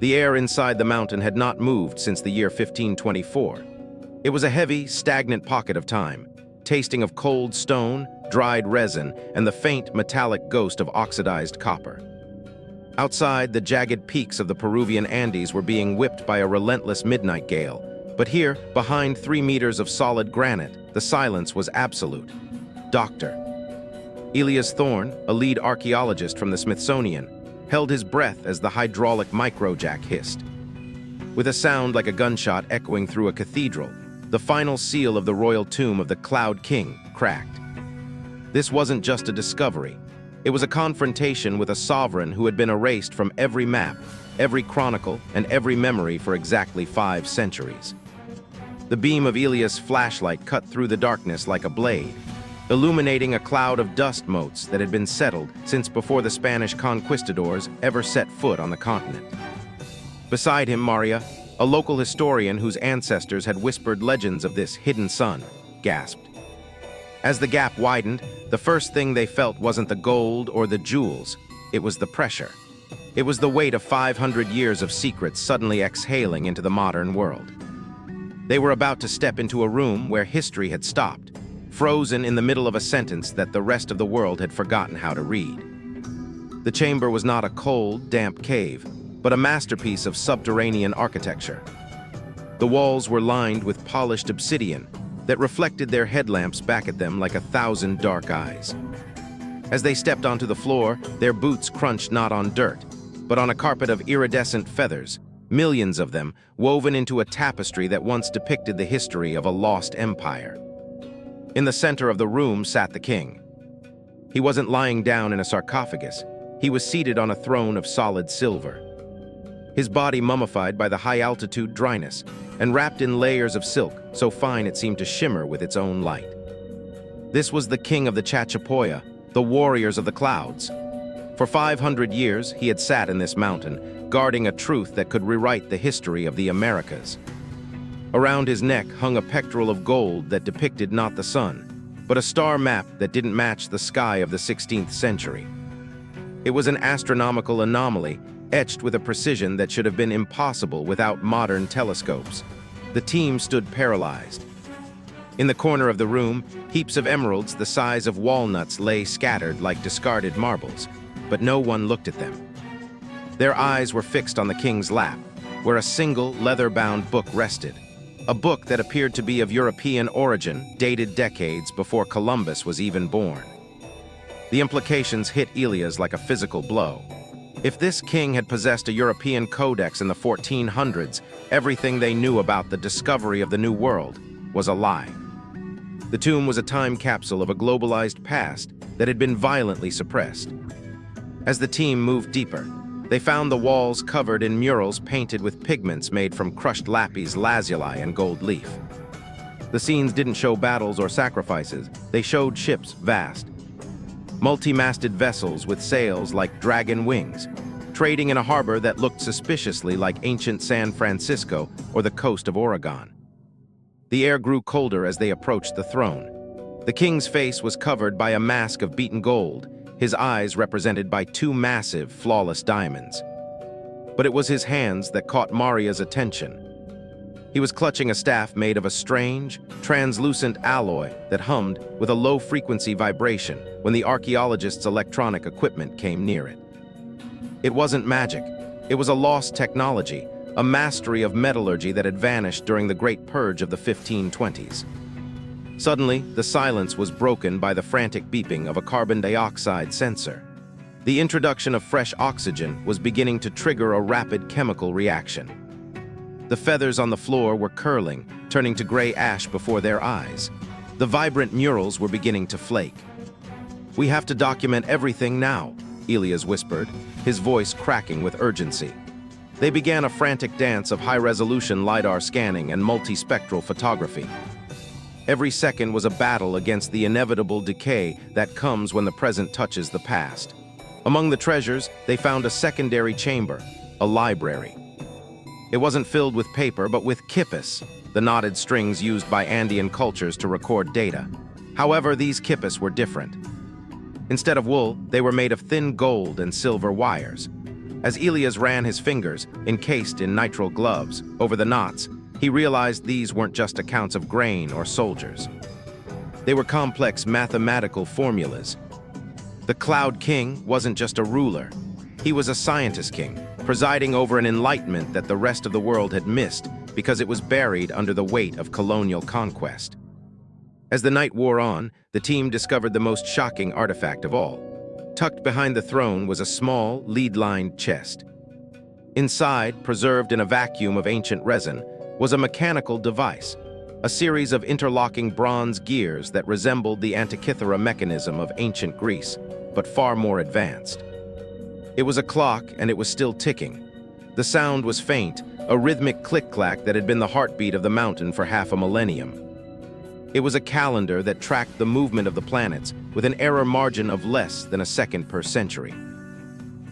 The air inside the mountain had not moved since the year 1524. It was a heavy, stagnant pocket of time, tasting of cold stone, dried resin, and the faint, metallic ghost of oxidized copper. Outside, the jagged peaks of the Peruvian Andes were being whipped by a relentless midnight gale, but here, behind 3 meters of solid granite, the silence was absolute. Dr. Elias Thorne, a lead archaeologist from the Smithsonian, held his breath as the hydraulic microjack hissed. With a sound like a gunshot echoing through a cathedral, the final seal of the royal tomb of the Cloud King cracked. This wasn't just a discovery. It was a confrontation with a sovereign who had been erased from every map, every chronicle, and every memory for exactly 5 centuries. The beam of Elias' flashlight cut through the darkness like a blade, illuminating a cloud of dust motes that had been settled since before the Spanish conquistadors ever set foot on the continent. Beside him, Maria, a local historian whose ancestors had whispered legends of this hidden sun, gasped. As the gap widened, the first thing they felt wasn't the gold or the jewels, it was the pressure. It was the weight of 500 years of secrets suddenly exhaling into the modern world. They were about to step into a room where history had stopped, frozen in the middle of a sentence that the rest of the world had forgotten how to read. The chamber was not a cold, damp cave, but a masterpiece of subterranean architecture. The walls were lined with polished obsidian that reflected their headlamps back at them like 1,000 dark eyes. As they stepped onto the floor, their boots crunched not on dirt, but on a carpet of iridescent feathers, millions of them woven into a tapestry that once depicted the history of a lost empire. In the center of the room sat the king. He wasn't lying down in a sarcophagus. He was seated on a throne of solid silver. His body mummified by the high-altitude dryness and wrapped in layers of silk so fine it seemed to shimmer with its own light. This was the king of the Chachapoya, the warriors of the clouds. For 500 years, he had sat in this mountain, guarding a truth that could rewrite the history of the Americas. Around his neck hung a pectoral of gold that depicted not the sun, but a star map that didn't match the sky of the 16th century. It was an astronomical anomaly, etched with a precision that should have been impossible without modern telescopes. The team stood paralyzed. In the corner of the room, heaps of emeralds the size of walnuts lay scattered like discarded marbles, but no one looked at them. Their eyes were fixed on the king's lap, where a single leather-bound book rested, a book that appeared to be of European origin, dated decades before Columbus was even born. The implications hit Elias like a physical blow. If this king had possessed a European codex in the 1400s, everything they knew about the discovery of the New World was a lie. The tomb was a time capsule of a globalized past that had been violently suppressed. As the team moved deeper, they found the walls covered in murals painted with pigments made from crushed lapis lazuli and gold leaf. The scenes didn't show battles or sacrifices, they showed ships vast. Multi-masted vessels with sails like dragon wings, trading in a harbor that looked suspiciously like ancient San Francisco or the coast of Oregon. The air grew colder as they approached the throne. The king's face was covered by a mask of beaten gold, his eyes represented by 2 massive, flawless diamonds. But it was his hands that caught Maria's attention. He was clutching a staff made of a strange, translucent alloy that hummed with a low-frequency vibration when the archaeologists' electronic equipment came near it. It wasn't magic. It was a lost technology, a mastery of metallurgy that had vanished during the Great Purge of the 1520s. Suddenly, the silence was broken by the frantic beeping of a carbon dioxide sensor. The introduction of fresh oxygen was beginning to trigger a rapid chemical reaction. The feathers on the floor were curling, turning to gray ash before their eyes. The vibrant murals were beginning to flake. "We have to document everything now," Elias whispered, his voice cracking with urgency. They began a frantic dance of high-resolution LiDAR scanning and multispectral photography. Every second was a battle against the inevitable decay that comes when the present touches the past. Among the treasures, they found a secondary chamber, a library. It wasn't filled with paper, but with Khipus, the knotted strings used by Andean cultures to record data. However, these Khipus were different. Instead of wool, they were made of thin gold and silver wires. As Elias ran his fingers, encased in nitrile gloves, over the knots, he realized these weren't just accounts of grain or soldiers. They were complex mathematical formulas. The Cloud King wasn't just a ruler. He was a scientist king, presiding over an enlightenment that the rest of the world had missed because it was buried under the weight of colonial conquest. As the night wore on, the team discovered the most shocking artifact of all. Tucked behind the throne was a small, lead-lined chest. Inside, preserved in a vacuum of ancient resin, was a mechanical device, a series of interlocking bronze gears that resembled the Antikythera mechanism of ancient Greece, but far more advanced. It was a clock, and it was still ticking. The sound was faint, a rhythmic click-clack that had been the heartbeat of the mountain for half a millennium. It was a calendar that tracked the movement of the planets with an error margin of less than a second per century.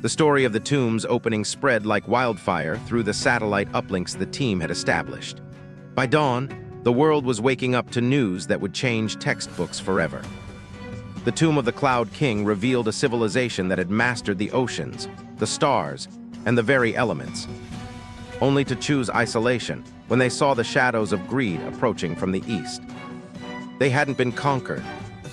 The story of the tomb's opening spread like wildfire through the satellite uplinks the team had established. By dawn, the world was waking up to news that would change textbooks forever. The tomb of the Cloud King revealed a civilization that had mastered the oceans, the stars, and the very elements, only to choose isolation when they saw the shadows of greed approaching from the east. They hadn't been conquered.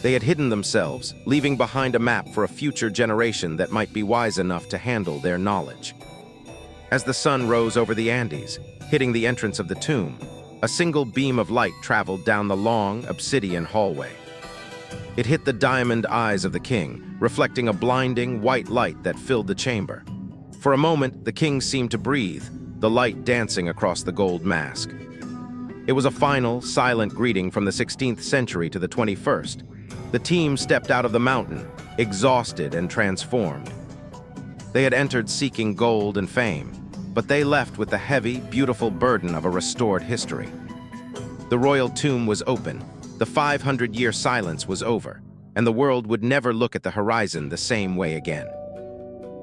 They had hidden themselves, leaving behind a map for a future generation that might be wise enough to handle their knowledge. As the sun rose over the Andes, hitting the entrance of the tomb, a single beam of light traveled down the long, obsidian hallway. It hit the diamond eyes of the king, reflecting a blinding, white light that filled the chamber. For a moment, the king seemed to breathe, the light dancing across the gold mask. It was a final, silent greeting from the 16th century to the 21st. The team stepped out of the mountain, exhausted and transformed. They had entered seeking gold and fame, but they left with the heavy, beautiful burden of a restored history. The royal tomb was open, the 500-year silence was over, and the world would never look at the horizon the same way again.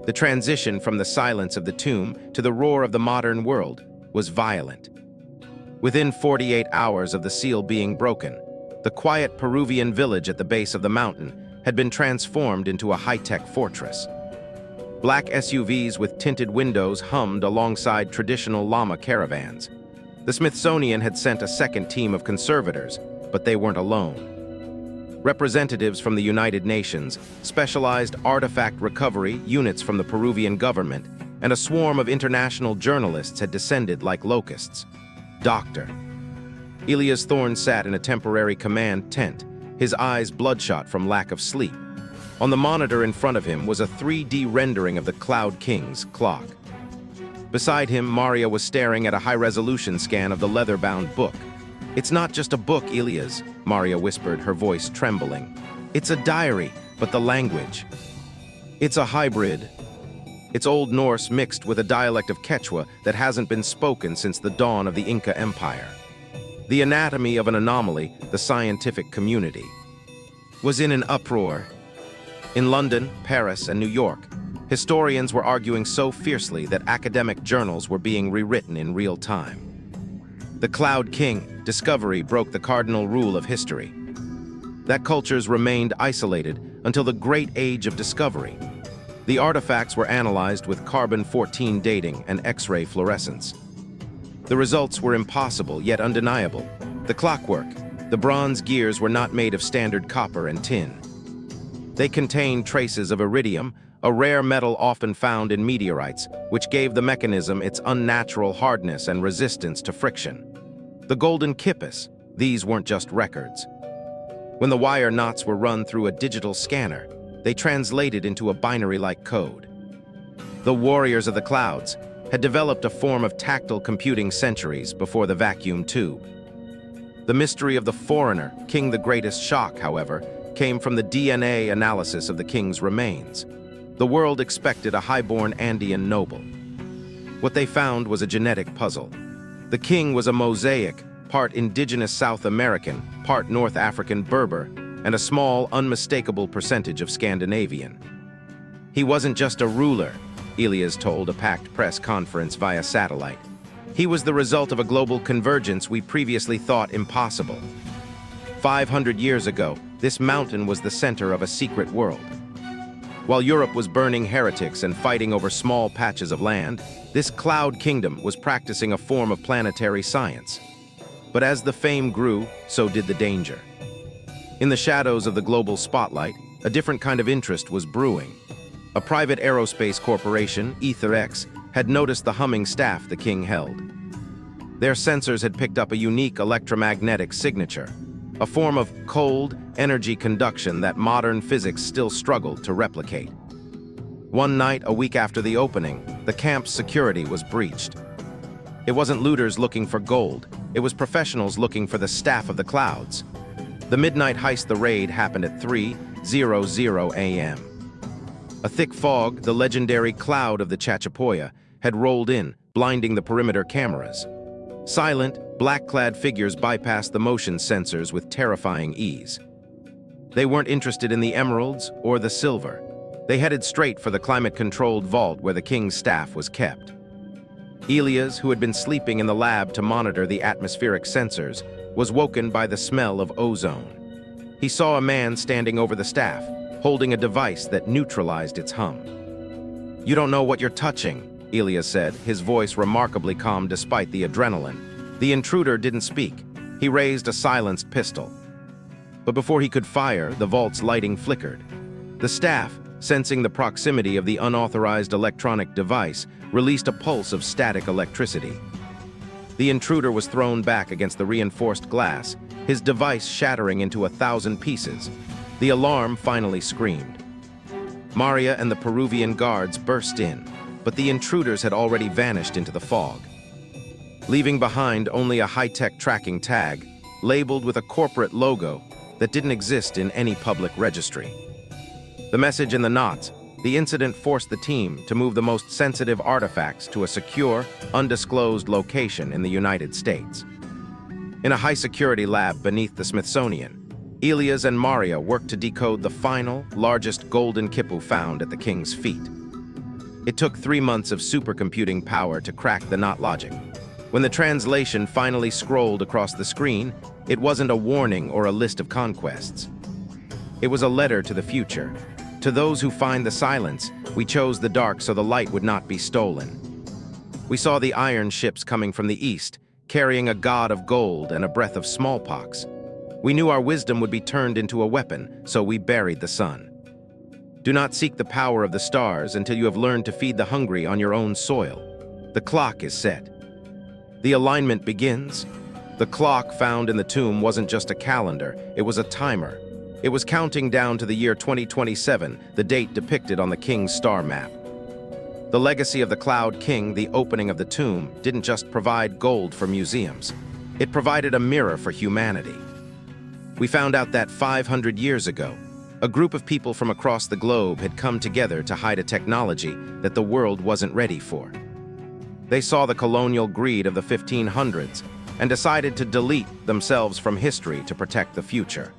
The transition from the silence of the tomb to the roar of the modern world was violent. Within 48 hours of the seal being broken, the quiet Peruvian village at the base of the mountain had been transformed into a high-tech fortress. Black SUVs with tinted windows hummed alongside traditional llama caravans. The Smithsonian had sent a second team of conservators, but they weren't alone. Representatives from the United Nations, specialized artifact recovery units from the Peruvian government, and a swarm of international journalists had descended like locusts. Doctor. Elias Thorne sat in a temporary command tent, his eyes bloodshot from lack of sleep. On the monitor in front of him was a 3D rendering of the Cloud King's clock. Beside him, Maria was staring at a high-resolution scan of the leather-bound book. "It's not just a book, Elias," Maria whispered, her voice trembling. "It's a diary, but the language. It's a hybrid. It's Old Norse mixed with a dialect of Quechua that hasn't been spoken since the dawn of the Inca Empire." The anatomy of an anomaly, the scientific community, was in an uproar. In London, Paris, and New York, historians were arguing so fiercely that academic journals were being rewritten in real time. The Cloud King discovery broke the cardinal rule of history, that cultures remained isolated until the Great Age of Discovery. The artifacts were analyzed with carbon-14 dating and X-ray fluorescence. The results were impossible yet undeniable. The clockwork, the bronze gears were not made of standard copper and tin. They contained traces of iridium, a rare metal often found in meteorites, which gave the mechanism its unnatural hardness and resistance to friction. The golden Khipus, these weren't just records. When the wire knots were run through a digital scanner, they translated into a binary-like code. The warriors of the clouds had developed a form of tactile computing centuries before the vacuum tube. The mystery of the foreigner, King the Greatest Shock, however, came from the DNA analysis of the king's remains. The world expected a high-born Andean noble. What they found was a genetic puzzle. The king was a mosaic, part indigenous South American, part North African Berber, and a small, unmistakable percentage of Scandinavian. He wasn't just a ruler, Elias told a packed press conference via satellite. He was the result of a global convergence we previously thought impossible. 500 years ago, this mountain was the center of a secret world. While Europe was burning heretics and fighting over small patches of land, this cloud kingdom was practicing a form of planetary science. But as the fame grew, so did the danger. In the shadows of the global spotlight, a different kind of interest was brewing. A private aerospace corporation, Ether-X, had noticed the humming staff the king held. Their sensors had picked up a unique electromagnetic signature, a form of cold energy conduction that modern physics still struggled to replicate. One night, a week after the opening, the camp's security was breached. It wasn't looters looking for gold, it was professionals looking for the staff of the clouds. The midnight heist the raid happened at 3:00 a.m. A thick fog, the legendary cloud of the Chachapoya, had rolled in, blinding the perimeter cameras. Silent, black-clad figures bypassed the motion sensors with terrifying ease. They weren't interested in the emeralds or the silver. They headed straight for the climate-controlled vault where the king's staff was kept. Elias, who had been sleeping in the lab to monitor the atmospheric sensors, was woken by the smell of ozone. He saw a man standing over the staff, holding a device that neutralized its hum. "You don't know what you're touching," Elias said, his voice remarkably calm despite the adrenaline. The intruder didn't speak. He raised a silenced pistol. But before he could fire, the vault's lighting flickered. The staff, sensing the proximity of the unauthorized electronic device, released a pulse of static electricity. The intruder was thrown back against the reinforced glass, his device shattering into 1,000 pieces. The alarm finally screamed. Maria and the Peruvian guards burst in, but the intruders had already vanished into the fog, leaving behind only a high-tech tracking tag, labeled with a corporate logo that didn't exist in any public registry. The message in the knots: the incident forced the team to move the most sensitive artifacts to a secure, undisclosed location in the United States. In a high-security lab beneath the Smithsonian, Elias and Maria worked to decode the final, largest golden Khipus found at the king's feet. It took 3 months of supercomputing power to crack the knot logic. When the translation finally scrolled across the screen, it wasn't a warning or a list of conquests. It was a letter to the future. To those who find the silence, we chose the dark so the light would not be stolen. We saw the iron ships coming from the east, carrying a god of gold and a breath of smallpox. We knew our wisdom would be turned into a weapon, so we buried the sun. Do not seek the power of the stars until you have learned to feed the hungry on your own soil. The clock is set. The alignment begins. The clock found in the tomb wasn't just a calendar, it was a timer. It was counting down to the year 2027, the date depicted on the king's star map. The legacy of the Cloud King, the opening of the tomb, didn't just provide gold for museums. It provided a mirror for humanity. We found out that 500 years ago, a group of people from across the globe had come together to hide a technology that the world wasn't ready for. They saw the colonial greed of the 1500s and decided to delete themselves from history to protect the future.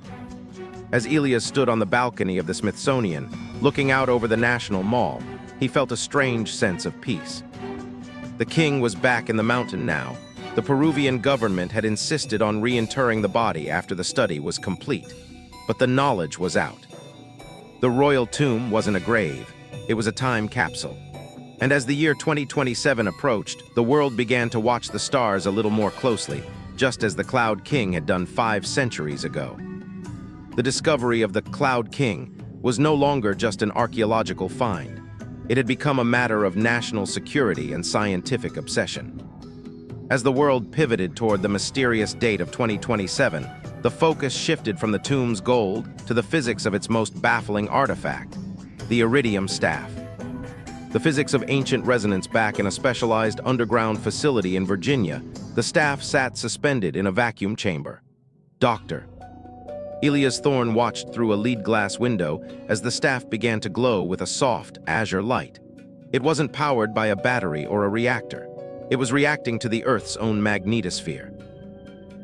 As Elias stood on the balcony of the Smithsonian, looking out over the National Mall, he felt a strange sense of peace. The king was back in the mountain now. The Peruvian government had insisted on reinterring the body after the study was complete, but the knowledge was out. The royal tomb wasn't a grave, it was a time capsule. And as the year 2027 approached, the world began to watch the stars a little more closely, just as the Cloud King had done 5 centuries ago. The discovery of the Cloud King was no longer just an archaeological find. It had become a matter of national security and scientific obsession. As the world pivoted toward the mysterious date of 2027, the focus shifted from the tomb's gold to the physics of its most baffling artifact, the iridium staff. The physics of ancient resonance back in a specialized underground facility in Virginia, the staff sat suspended in a vacuum chamber. Doctor. Elias Thorne watched through a lead glass window as the staff began to glow with a soft, azure light. It wasn't powered by a battery or a reactor. It was reacting to the Earth's own magnetosphere.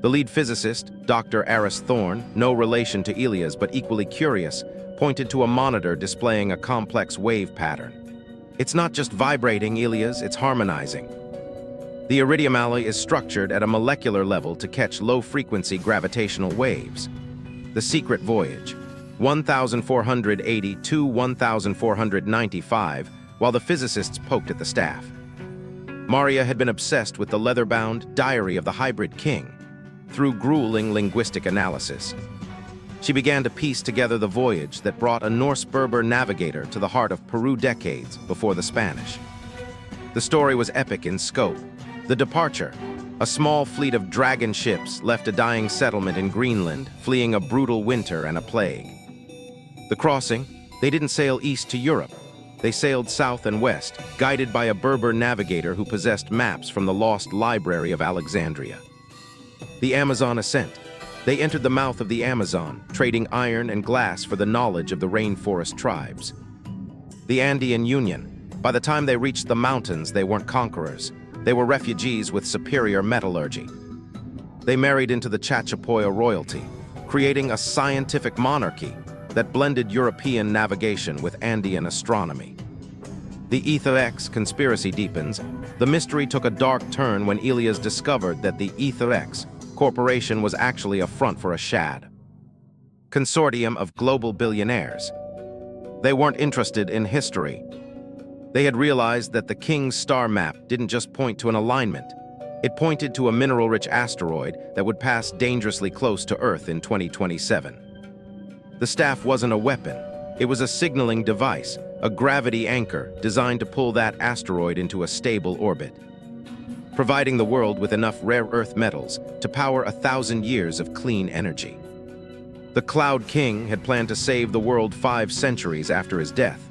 The lead physicist, Dr. Aris Thorne, no relation to Elias but equally curious, pointed to a monitor displaying a complex wave pattern. It's not just vibrating, Elias, it's harmonizing. The iridium alloy is structured at a molecular level to catch low-frequency gravitational waves. The secret voyage. 1480 to 1495, while the physicists poked at the staff. Maria had been obsessed with the leather-bound Diary of the Hybrid King through grueling linguistic analysis. She began to piece together the voyage that brought a Norse-Berber navigator to the heart of Peru decades before the Spanish. The story was epic in scope. The departure, a small fleet of dragon ships left a dying settlement in Greenland, fleeing a brutal winter and a plague. The crossing, they didn't sail east to Europe. They sailed south and west, guided by a Berber navigator who possessed maps from the lost library of Alexandria. The Amazon ascent. They entered the mouth of the Amazon, trading iron and glass for the knowledge of the rainforest tribes. The Andean Union. By the time they reached the mountains, they weren't conquerors. They were refugees with superior metallurgy. They married into the Chachapoya royalty, creating a scientific monarchy that blended European navigation with Andean astronomy. The Ether X conspiracy deepens. The mystery took a dark turn when Elias discovered that the Ether X corporation was actually a front for a shad consortium of global billionaires. They weren't interested in history. They had realized that the King's star map didn't just point to an alignment. It pointed to a mineral-rich asteroid that would pass dangerously close to Earth in 2027. The staff wasn't a weapon. It was a signaling device, a gravity anchor designed to pull that asteroid into a stable orbit, providing the world with enough rare earth metals to power 1,000 years of clean energy. The Cloud King had planned to save the world 5 centuries after his death.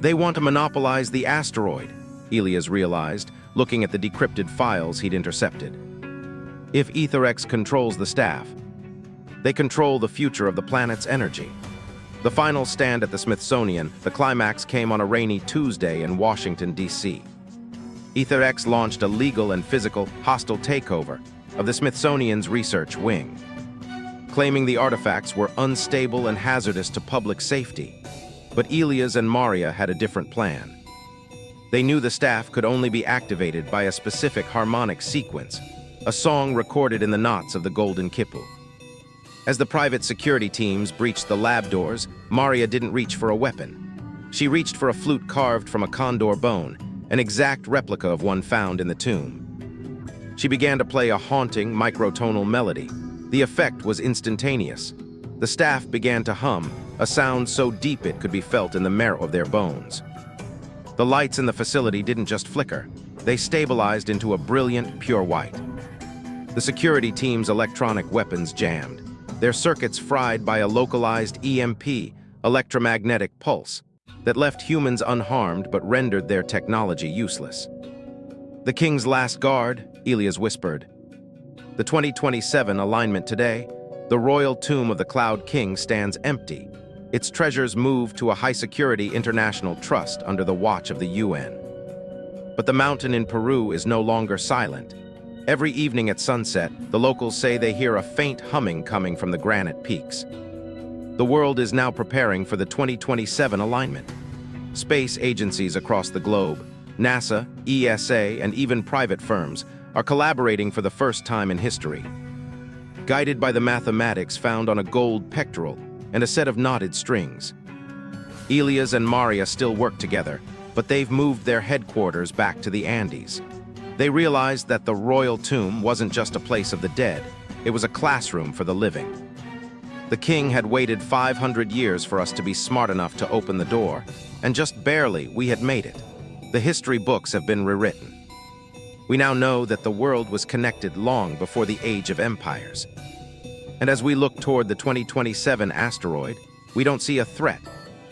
They want to monopolize the asteroid, Elias realized, looking at the decrypted files he'd intercepted. If EtherX controls the staff, they control the future of the planet's energy. The final stand at the Smithsonian, the climax came on a rainy Tuesday in Washington, D.C. EtherX launched a legal and physical hostile takeover of the Smithsonian's research wing, claiming the artifacts were unstable and hazardous to public safety. But Elias and Maria had a different plan. They knew the staff could only be activated by a specific harmonic sequence, a song recorded in the knots of the golden Khipus. As the private security teams breached the lab doors, Maria didn't reach for a weapon. She reached for a flute carved from a condor bone, an exact replica of one found in the tomb. She began to play a haunting, microtonal melody. The effect was instantaneous. The staff began to hum, a sound so deep it could be felt in the marrow of their bones. The lights in the facility didn't just flicker. They stabilized into a brilliant, pure white. The security team's electronic weapons jammed, their circuits fried by a localized EMP, electromagnetic pulse, that left humans unharmed but rendered their technology useless. The King's last guard, Elias whispered. The 2027 alignment today, the royal tomb of the Cloud King stands empty. Its treasures moved to a high-security international trust under the watch of the UN. But the mountain in Peru is no longer silent. Every evening at sunset, the locals say they hear a faint humming coming from the granite peaks. The world is now preparing for the 2027 alignment. Space agencies across the globe, NASA, ESA, and even private firms are collaborating for the first time in history. Guided by the mathematics found on a gold pectoral and a set of knotted strings. Elias and Maria still work together, but they've moved their headquarters back to the Andes. They realized that the royal tomb wasn't just a place of the dead, it was a classroom for the living. The king had waited 500 years for us to be smart enough to open the door, and just barely we had made it. The history books have been rewritten. We now know that the world was connected long before the age of empires. And as we look toward the 2027 asteroid, we don't see a threat.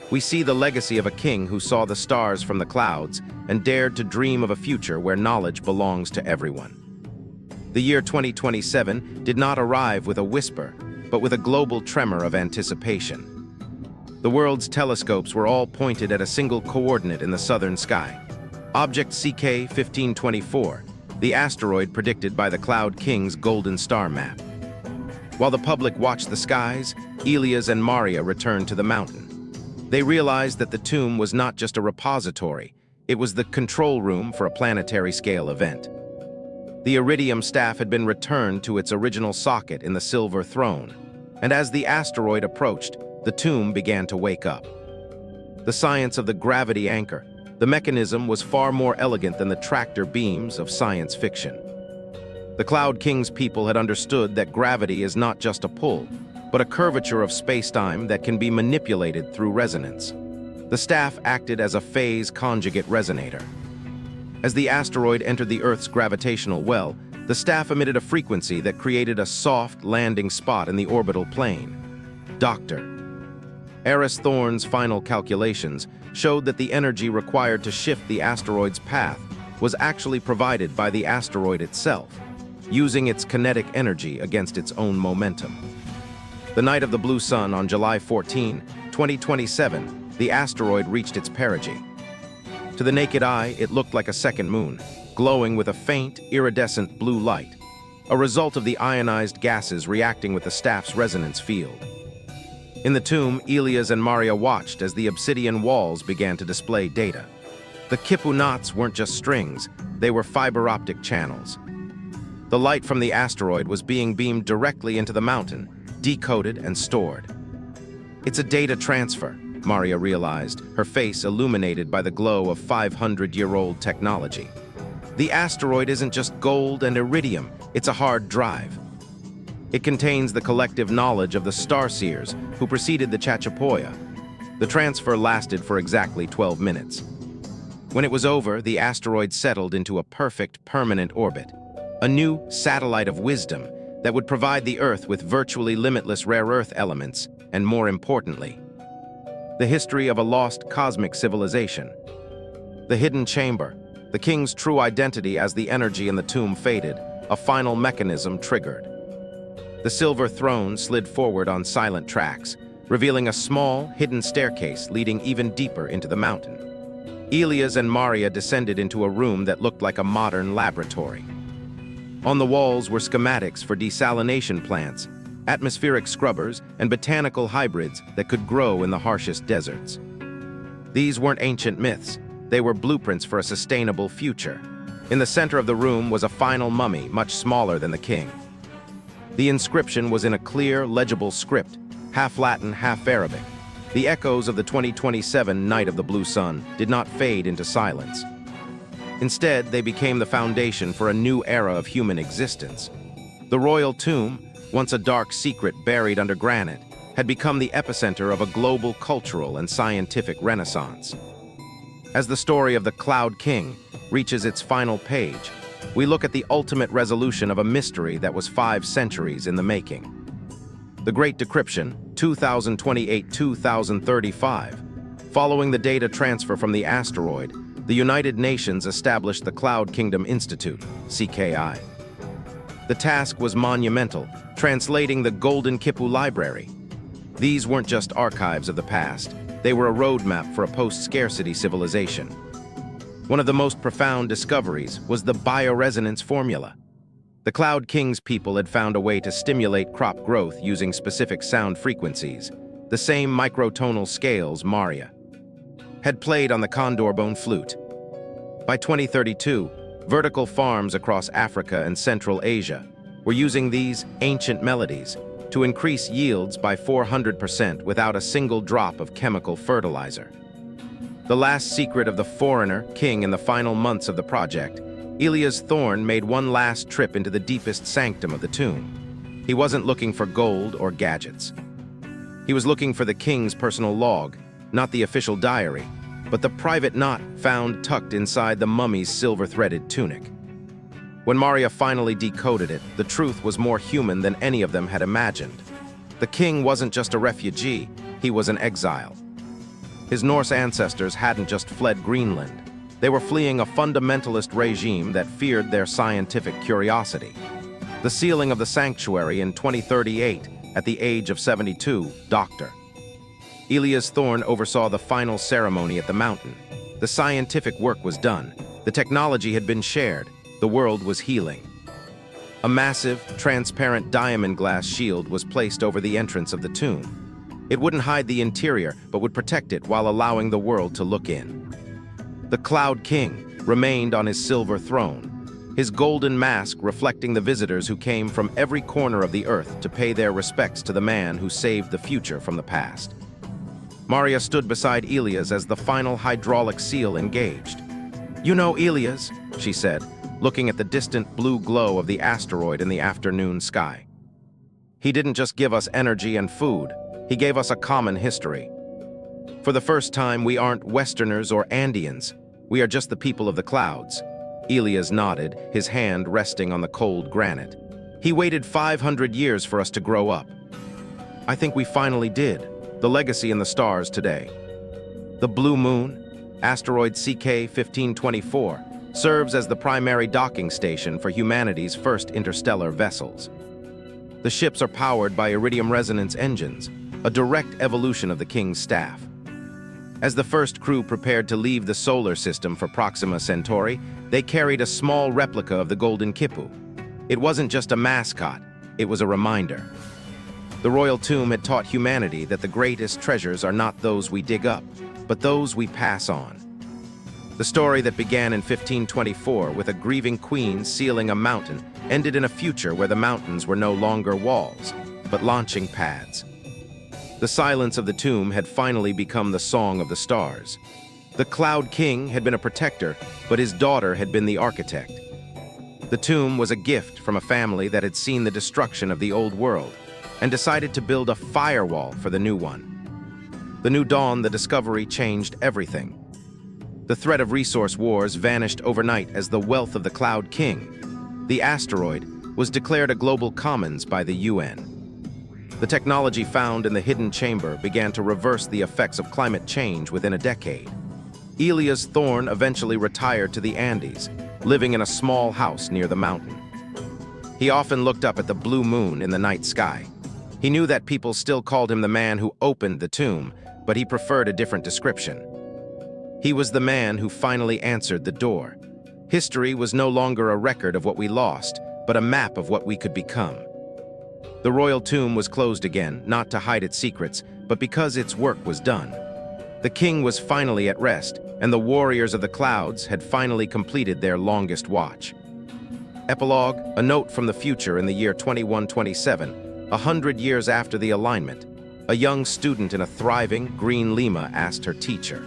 We see the legacy of a king who saw the stars from the clouds and dared to dream of a future where knowledge belongs to everyone. The year 2027 did not arrive with a whisper, but with a global tremor of anticipation. The world's telescopes were all pointed at a single coordinate in the southern sky. Object CK 1524, the asteroid predicted by the Cloud King's Golden Star map. While the public watched the skies, Elias and Maria returned to the mountain. They realized that the tomb was not just a repository, it was the control room for a planetary scale event. The iridium staff had been returned to its original socket in the silver throne, and as the asteroid approached, the tomb began to wake up. The science of the gravity anchor, the mechanism was far more elegant than the tractor beams of science fiction. The Cloud King's people had understood that gravity is not just a pull, but a curvature of spacetime that can be manipulated through resonance. The staff acted as a phase conjugate resonator. As the asteroid entered the Earth's gravitational well, the staff emitted a frequency that created a soft landing spot in the orbital plane. Dr. Eris Thorne's final calculations showed that the energy required to shift the asteroid's path was actually provided by the asteroid itself, using its kinetic energy against its own momentum. The night of the blue sun on July 14, 2027, the asteroid reached its perigee. To the naked eye, it looked like a second moon, glowing with a faint, iridescent blue light, a result of the ionized gases reacting with the staff's resonance field. In the tomb, Elias and Maria watched as the obsidian walls began to display data. The Khipus knots weren't just strings, they were fiber optic channels. The light from the asteroid was being beamed directly into the mountain, decoded and stored. It's a data transfer, Maria realized, her face illuminated by the glow of 500-year-old technology. The asteroid isn't just gold and iridium, it's a hard drive. It contains the collective knowledge of the starseers who preceded the Chachapoya. The transfer lasted for exactly 12 minutes. When it was over, the asteroid settled into a perfect, permanent orbit, a new satellite of wisdom that would provide the Earth with virtually limitless rare earth elements, and more importantly, the history of a lost cosmic civilization. The hidden chamber, the king's true identity as the energy in the tomb faded, a final mechanism triggered. The silver throne slid forward on silent tracks, revealing a small, hidden staircase leading even deeper into the mountain. Elias and Maria descended into a room that looked like a modern laboratory. On the walls were schematics for desalination plants, atmospheric scrubbers, and botanical hybrids that could grow in the harshest deserts. These weren't ancient myths, they were blueprints for a sustainable future. In the center of the room was a final mummy, much smaller than the king. The inscription was in a clear, legible script, half Latin, half Arabic. The echoes of the 2027 Night of the Blue Sun did not fade into silence. Instead, they became the foundation for a new era of human existence. The royal tomb, once a dark secret buried under granite, had become the epicenter of a global cultural and scientific renaissance. As the story of the Cloud King reaches its final page, we look at the ultimate resolution of a mystery that was 5 centuries in the making. The Great Decryption, 2028-2035. Following the data transfer from the asteroid, the United Nations established the Cloud Kingdom Institute, CKI. The task was monumental, translating the Golden Khipus Library. These weren't just archives of the past, they were a roadmap for a post-scarcity civilization. One of the most profound discoveries was the bioresonance formula. The Cloud King's people had found a way to stimulate crop growth using specific sound frequencies, the same microtonal scales Maria had played on the condor bone flute. By 2032, vertical farms across Africa and Central Asia were using these ancient melodies to increase yields by 400% without a single drop of chemical fertilizer. The last secret of the foreigner king in the final months of the project, Elias Thorne made one last trip into the deepest sanctum of the tomb. He wasn't looking for gold or gadgets. He was looking for the king's personal log, not the official diary, but the private knot found tucked inside the mummy's silver-threaded tunic. When Maria finally decoded it, the truth was more human than any of them had imagined. The king wasn't just a refugee, he was an exile. His Norse ancestors hadn't just fled Greenland. They were fleeing a fundamentalist regime that feared their scientific curiosity. The sealing of the sanctuary in 2038, at the age of 72, Dr. Elias Thorne oversaw the final ceremony at the mountain. The scientific work was done. The technology had been shared. The world was healing. A massive, transparent diamond glass shield was placed over the entrance of the tomb. It wouldn't hide the interior, but would protect it while allowing the world to look in. The Cloud King remained on his silver throne, his golden mask reflecting the visitors who came from every corner of the Earth to pay their respects to the man who saved the future from the past. Maria stood beside Elias as the final hydraulic seal engaged. "You know, Elias," she said, looking at the distant blue glow of the asteroid in the afternoon sky. "He didn't just give us energy and food, he gave us a common history. For the first time, we aren't Westerners or Andeans, we are just the people of the clouds." Elias nodded, his hand resting on the cold granite. "He waited 500 years for us to grow up. I think we finally did, the legacy in the stars today. The Blue Moon, asteroid CK-1524, serves as the primary docking station for humanity's first interstellar vessels. The ships are powered by iridium resonance engines, a direct evolution of the King's staff. As the first crew prepared to leave the solar system for Proxima Centauri, they carried a small replica of the golden Khipus. It wasn't just a mascot, it was a reminder. The royal tomb had taught humanity that the greatest treasures are not those we dig up, but those we pass on. The story that began in 1524 with a grieving queen sealing a mountain ended in a future where the mountains were no longer walls, but launching pads. The silence of the tomb had finally become the song of the stars. The Cloud King had been a protector, but his daughter had been the architect. The tomb was a gift from a family that had seen the destruction of the old world and decided to build a firewall for the new one. The new dawn, the discovery changed everything. The threat of resource wars vanished overnight as the wealth of the Cloud King, the asteroid, was declared a global commons by the UN. The technology found in the hidden chamber began to reverse the effects of climate change within a decade. Elias Thorne eventually retired to the Andes, living in a small house near the mountain. He often looked up at the blue moon in the night sky. He knew that people still called him the man who opened the tomb, but he preferred a different description. He was the man who finally answered the door. History was no longer a record of what we lost, but a map of what we could become. The royal tomb was closed again, not to hide its secrets, but because its work was done. The king was finally at rest, and the warriors of the clouds had finally completed their longest watch. Epilogue, a note from the future in the year 2127, 100 years after the alignment. A young student in a thriving Green Lima asked her teacher,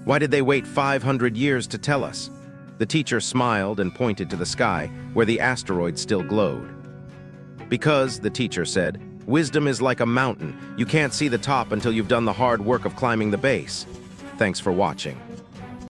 "Why did they wait 500 years to tell us?" The teacher smiled and pointed to the sky, where the asteroid still glowed. "Because," the teacher said, "wisdom is like a mountain. You can't see the top until you've done the hard work of climbing the base." Thanks for watching.